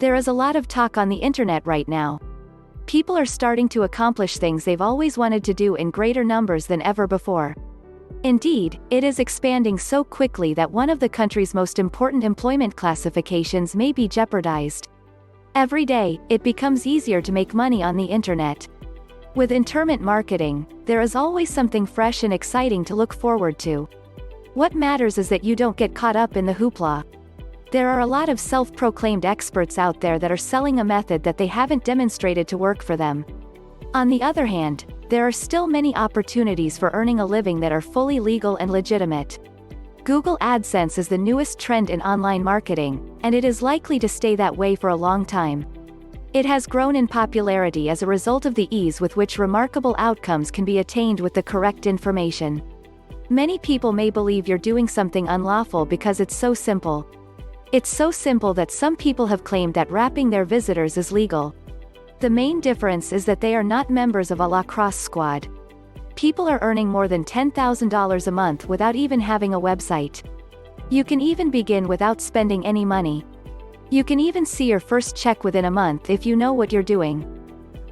There is a lot of talk on the internet right now. People are starting to accomplish things they've always wanted to do in greater numbers than ever before. Indeed, it is expanding so quickly that one of the country's most important employment classifications may be jeopardized. Every day, it becomes easier to make money on the internet. With interment marketing, there is always something fresh and exciting to look forward to. What matters is that you don't get caught up in the hoopla. There are a lot of self-proclaimed experts out there that are selling a method that they haven't demonstrated to work for them. On the other hand, there are still many opportunities for earning a living that are fully legal and legitimate. Google Adsense is the newest trend in online marketing, and it is likely to stay that way for a long time. It has grown in popularity as a result of the ease with which remarkable outcomes can be attained with the correct information. Many people may believe you're doing something unlawful because it's so simple. It's so simple that some people have claimed that rapping their visitors is legal. The main difference is that they are not members of a lacrosse squad. People are earning more than $10,000 a month without even having a website. You can even begin without spending any money. You can even see your first check within a month if you know what you're doing.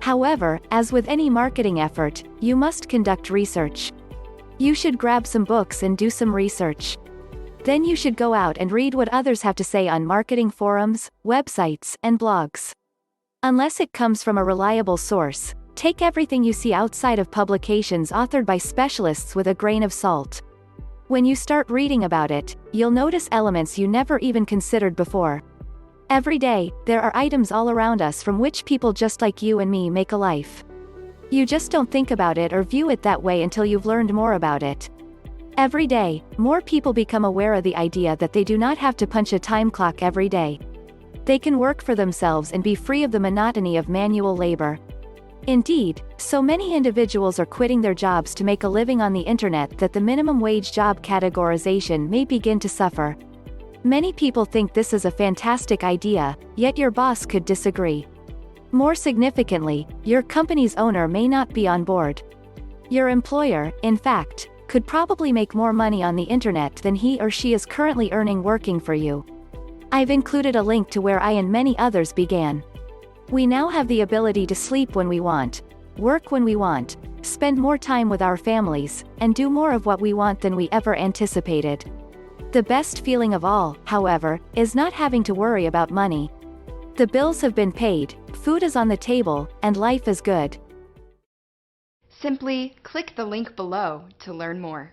However, as with any marketing effort, you must conduct research. You should grab some books and do some research. Then you should go out and read what others have to say on marketing forums, websites, and blogs. Unless it comes from a reliable source, take everything you see outside of publications authored by specialists with a grain of salt. When you start reading about it, you'll notice elements you never even considered before. Every day, there are items all around us from which people just like you and me make a life. You just don't think about it or view it that way until you've learned more about it. Every day, more people become aware of the idea that they do not have to punch a time clock every day. They can work for themselves and be free of the monotony of manual labor. Indeed, so many individuals are quitting their jobs to make a living on the internet that the minimum wage job categorization may begin to suffer. Many people think this is a fantastic idea, yet your boss could disagree. More significantly, your company's owner may not be on board. Your employer, in fact, could probably make more money on the internet than he or she is currently earning working for you. I've included a link to where I and many others began. We now have the ability to sleep when we want, work when we want, spend more time with our families, and do more of what we want than we ever anticipated. The best feeling of all, however, is not having to worry about money. The bills have been paid, food is on the table, and life is good. Simply click the link below to learn more.